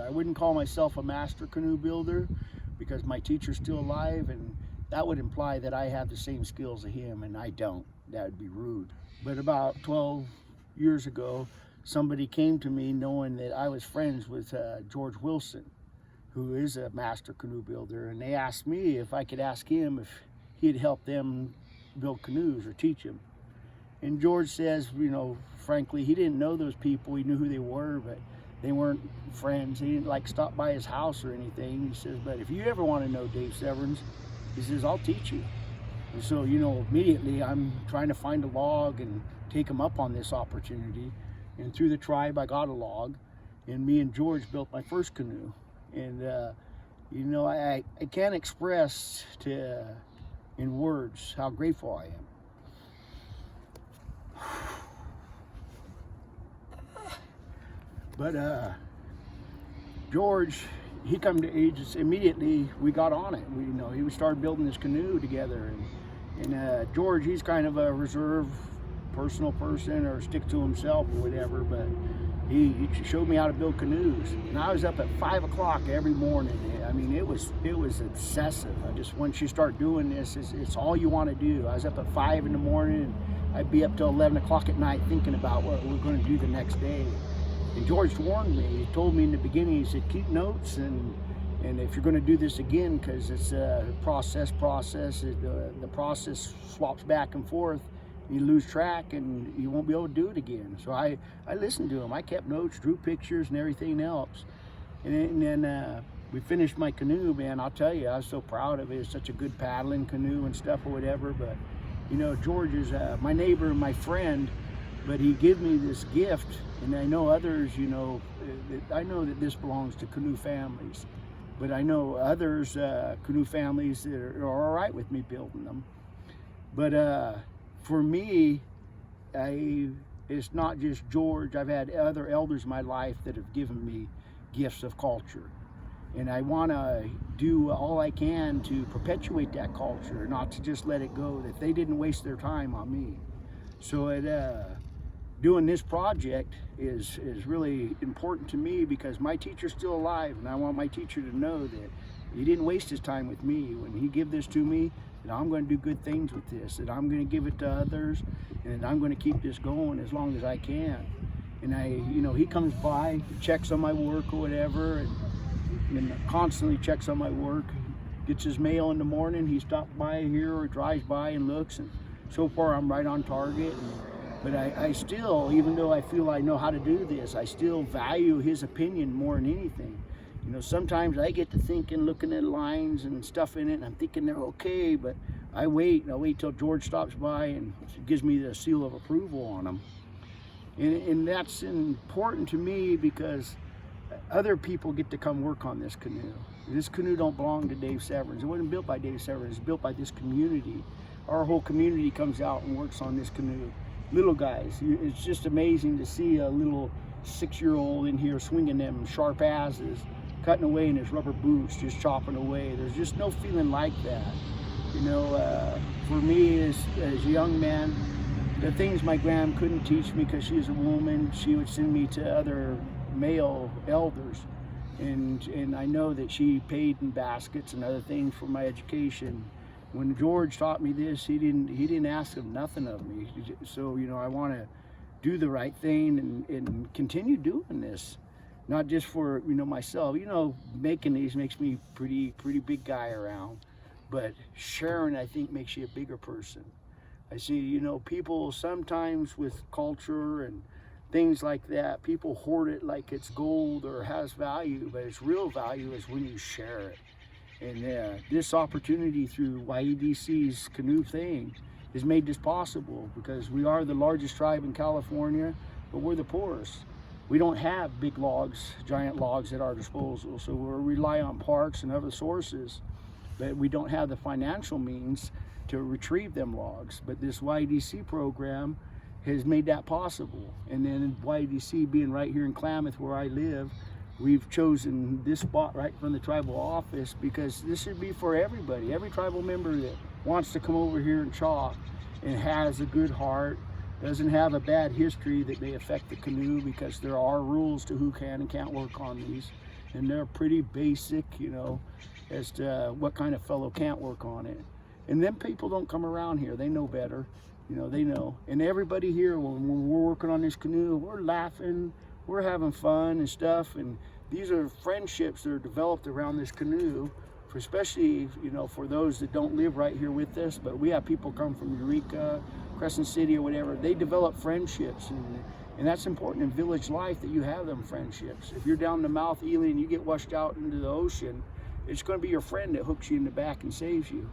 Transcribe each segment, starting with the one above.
I wouldn't call myself a master canoe builder because my teacher's still alive, and that would imply that I have the same skills as him, and I don't. That would be rude. But about 12 years ago, somebody came to me knowing that I was friends with George Wilson, who is a master canoe builder, and they asked me if I could ask him if he'd help them build canoes or teach them. And George says, you know, frankly, he didn't know those people. He knew who they were, but they weren't friends. He didn't like stop by his house or anything. He says, but if you ever want to know Dave Severns, he says, I'll teach you. And so, you know, immediately I'm trying to find a log and take him up on this opportunity. And through the tribe, I got a log, and me and George built my first canoe. And, you know, I can't express in words how grateful I am. But George, he come to age immediately. We got on it. We started building this canoe together, and George, he's kind of a reserved, personal person, or stick to himself or whatever. But he showed me how to build canoes, and I was up at 5 o'clock every morning. I mean, it was obsessive. Once you start doing this, it's all you want to do. I was up at 5 in the morning, and I'd be up till 11 o'clock at night thinking about what we're going to do the next day. And George warned me. He told me in the beginning, he said, keep notes, and if you're going to do this again, because it's a process, the process swaps back and forth, you lose track and you won't be able to do it again. So I listened to him. I kept notes, drew pictures and everything else. And then we finished my canoe, man. I'll tell you, I was so proud of it. It's such a good paddling canoe and stuff or whatever. But, you know, George is my neighbor and my friend, but he gave me this gift. And I know others, you know, I know that this belongs to canoe families, but I know others, canoe families that are all right with me building them. But for me, it's not just George. I've had other elders in my life that have given me gifts of culture. And I want to do all I can to perpetuate that culture, not to just let it go, that they didn't waste their time on me. So doing this project is really important to me because my teacher's still alive, and I want my teacher to know that he didn't waste his time with me. When he gave this to me, that I'm going to do good things with this, that I'm going to give it to others, and I'm going to keep this going as long as I can. And you know, he comes by, checks on my work or whatever, and constantly checks on my work. Gets his mail in the morning. He stops by here or drives by and looks, and so far I'm right on target. But I still, even though I feel I know how to do this, I still value his opinion more than anything. You know, sometimes I get to thinking, looking at lines and stuff in it, and I'm thinking they're okay, but I wait till George stops by and gives me the seal of approval on them. And that's important to me because other people get to come work on this canoe. This canoe don't belong to Dave Severns. It wasn't built by Dave Severns. It's built by this community. Our whole community comes out and works on this canoe. Little guys, it's just amazing to see a little 6-year-old in here swinging them sharp asses, cutting away in his rubber boots, just chopping away. There's just no feeling like that. You know, for me as a young man, the things my gram couldn't teach me because she's a woman, she would send me to other male elders. And I know that she paid in baskets and other things for my education. When George taught me this, he didn't ask of nothing of me. So, you know, I want to do the right thing and continue doing this. Not just for, you know, myself. You know, making these makes me pretty big guy around. But sharing, I think, makes you a bigger person. I see, you know, people sometimes with culture and things like that, people hoard it like it's gold or has value, but its real value is when you share it. And this opportunity through YEDC's canoe thing has made this possible because we are the largest tribe in California, but we're the poorest. We don't have big logs, giant logs at our disposal, so we rely on parks and other sources, but we don't have the financial means to retrieve them logs. But this YEDC program has made that possible. And then YEDC being right here in Klamath where I live, we've chosen this spot right from the tribal office because this should be for everybody. Every tribal member that wants to come over here and chalk and has a good heart, doesn't have a bad history that may affect the canoe because there are rules to who can and can't work on these. and they're pretty basic, you know, as to what kind of fellow can't work on it. And then people don't come around here. They know better, you know, they know. And everybody here, when we're working on this canoe, we're laughing, we're having fun and stuff. And these are friendships that are developed around this canoe, for especially, you know, for those that don't live right here with us. But we have people come from Eureka, Crescent City or whatever. They develop friendships, and that's important in village life, that you have them friendships. If you're down the mouth Ely and you get washed out into the ocean, it's going to be your friend that hooks you in the back and saves you.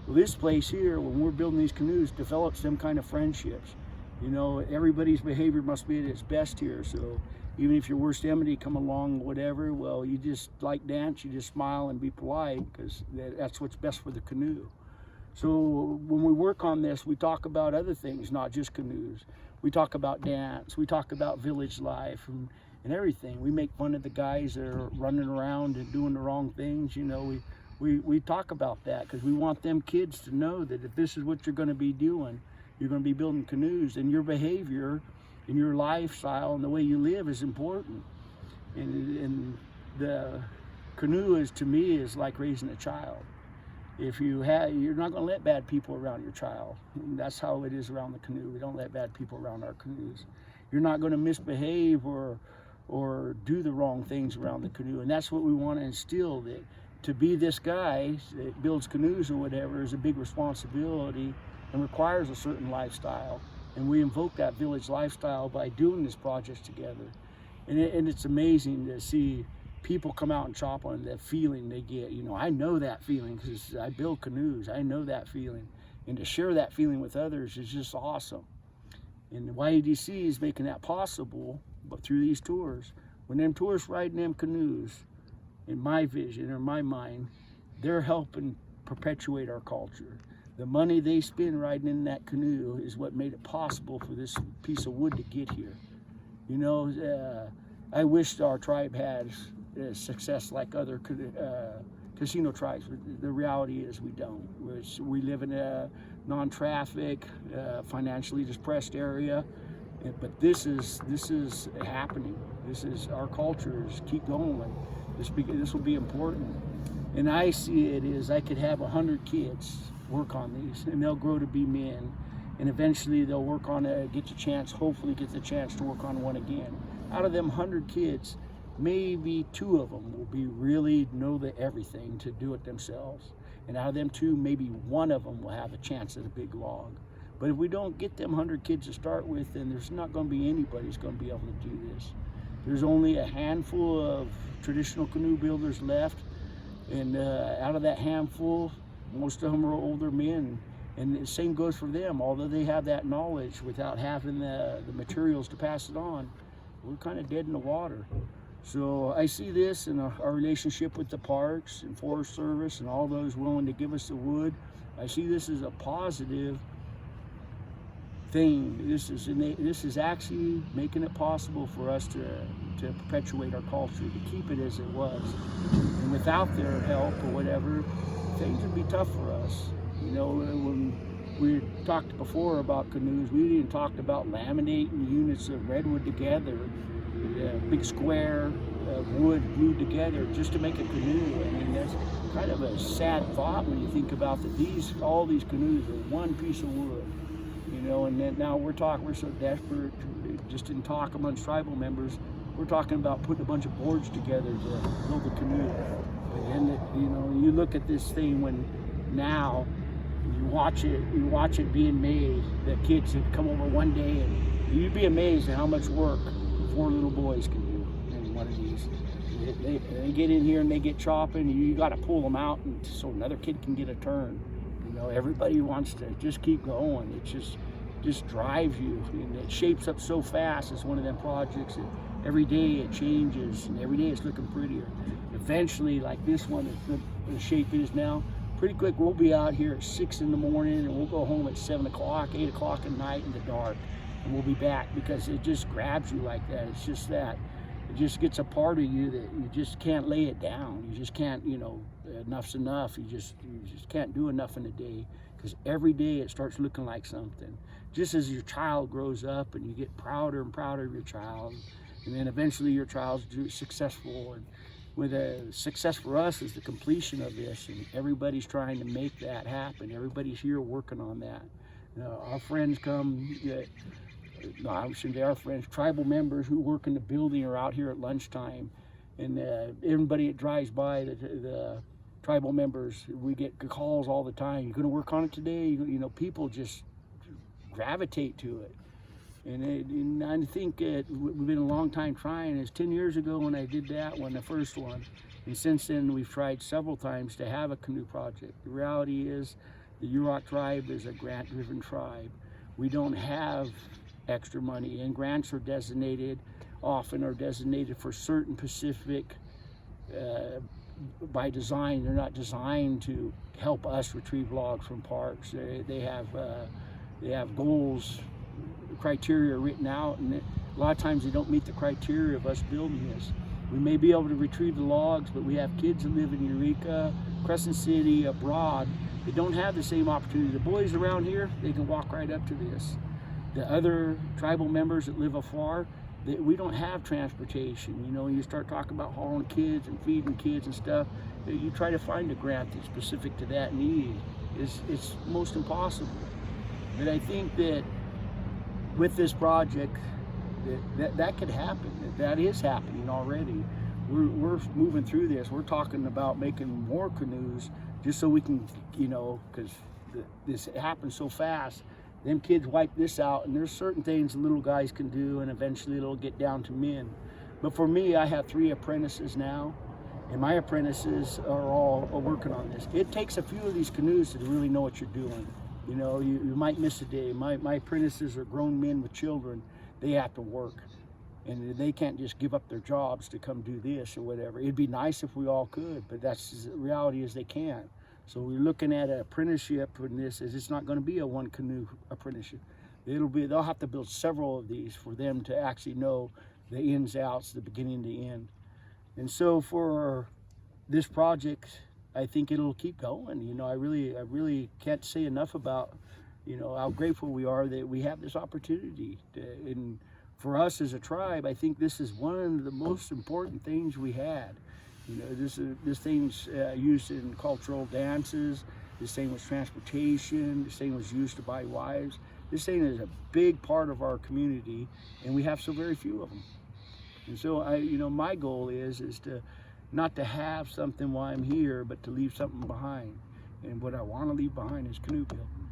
Well, this place here, when we're building these canoes, develops some kind of friendships. You know, everybody's behavior must be at its best here. So even if your worst enemy come along, whatever, well, you just like dance, you just smile and be polite, because that's what's best for the canoe. So when we work on this, we talk about other things, not just canoes. We talk about dance, we talk about village life and everything. We make fun of the guys that are running around and doing the wrong things. You know, we talk about that because we want them kids to know that if this is what you're going to be doing, you're going to be building canoes, and your behavior and your lifestyle and the way you live is important. And the canoe is, to me, is like raising a child. If you're not going to let bad people around your child. And that's how it is around the canoe. We don't let bad people around our canoes. You're not going to misbehave or do the wrong things around the canoe. And that's what we want to instill, that to be this guy that builds canoes or whatever is a big responsibility and requires a certain lifestyle. And we invoke that village lifestyle by doing this project together. And it's amazing to see people come out and chop on that feeling they get. You know, I know that feeling because I build canoes. I know that feeling. And to share that feeling with others is just awesome. And the YADC is making that possible, but through these tours. When them tourists riding them canoes, in my vision or my mind, they're helping perpetuate our culture. The money they spend riding in that canoe is what made it possible for this piece of wood to get here. You know, I wish our tribe had success like other casino tribes. The reality is we don't. We live in a non-traffic, financially depressed area, but this is happening. This is our cultures. Keep going. This will be important. And I see it as I could have 100 kids work on these, and they'll grow to be men, and eventually they'll work on hopefully get the chance to work on one again. Out of them 100 kids, maybe 2 of them will be really know everything to do it themselves. And out of them 2, maybe 1 of them will have a chance at a big log. But if we don't get them 100 kids to start with, then there's not going to be anybody who's going to be able to do this. There's only a handful of traditional canoe builders left, and out of that handful, most of them are older men. And the same goes for them. Although they have that knowledge, without having the materials to pass it on, we're kind of dead in the water. So I see this in our relationship with the parks and Forest Service and all those willing to give us the wood. I see this as a positive thing. This is actually making it possible for us to perpetuate our culture, to keep it as it was. And without their help or whatever, things would be tough for us. You know, when we talked before about canoes, we even talked about laminating units of redwood together, a big square of wood glued together just to make a canoe. I mean, that's kind of a sad thought when you think about that all these canoes are one piece of wood. You know, and then now we're so desperate, just didn't talk amongst tribal members. We're talking about putting a bunch of boards together to build a canoe. And you know, you look at this thing now you watch it being made. The kids have come over one day, and you'd be amazed at how much work 4 little boys can do in one of these. They get in here and they get chopping. You got to pull them out, and so another kid can get a turn. You know, everybody wants to just keep going. It just drives you, and it shapes up so fast. It's one of them projects that every day it changes, and every day it's looking prettier. Eventually, like this one, the shape it is now, pretty quick we'll be out here at 6 in the morning, and we'll go home at 7 o'clock, 8 o'clock at night in the dark, and we'll be back, because it just grabs you like that. It's just that. It just gets a part of you that you just can't lay it down. You just can't, you know, enough's enough. You just can't do enough in a day, because every day it starts looking like something. Just as your child grows up and you get prouder and prouder of your child, and then eventually your child's successful, and with a success for us is the completion of this, and everybody's trying to make that happen. Everybody's here working on that. Our friends come, no, I shouldn't say our friends, tribal members who work in the building are out here at lunchtime, and everybody that drives by, the tribal members, we get calls all the time. You're going to work on it today? You know, people just gravitate to it. And I think we've been a long time trying. It's 10 years ago when I did that one, the first one. And since then, we've tried several times to have a canoe project. The reality is the Yurok tribe is a grant-driven tribe. We don't have extra money, and grants are designated, often are designated for certain specific, by design. They're not designed to help us retrieve logs from parks. They have goals, criteria written out, and a lot of times they don't meet the criteria of us building this. We may be able to retrieve the logs, but we have kids that live in Eureka, Crescent City, abroad. They don't have the same opportunity. The boys around here, they can walk right up to this. The other tribal members that live afar, we don't have transportation. You know, you start talking about hauling kids and feeding kids and stuff, you try to find a grant that's specific to that need. It's most impossible. But I think that with this project, that could happen. That is happening already. We're moving through this. We're talking about making more canoes just so we can, you know, because this happens so fast. Them kids wipe this out, and there's certain things the little guys can do, and eventually it'll get down to men. But for me, I have 3 apprentices now, and my apprentices are all working on this. It takes a few of these canoes to really know what you're doing. You know, you might miss a day. My apprentices are grown men with children. They have to work, and they can't just give up their jobs to come do this or whatever. It'd be nice if we all could, but that's the reality is they can't. So we're looking at an apprenticeship, and this is, it's not going to be a 1 canoe apprenticeship. They'll have to build several of these for them to actually know the ins, outs, the beginning to end. And so for this project, I think it'll keep going. You know, I really can't say enough about, you know, how grateful we are that we have this opportunity. And for us as a tribe, I think this is one of the most important things we had. You know, this thing's used in cultural dances. This thing was transportation. This thing was used to buy wives. This thing is a big part of our community, and we have so very few of them. And so, you know, my goal is to not to have something while I'm here, but to leave something behind. And what I want to leave behind is canoe building.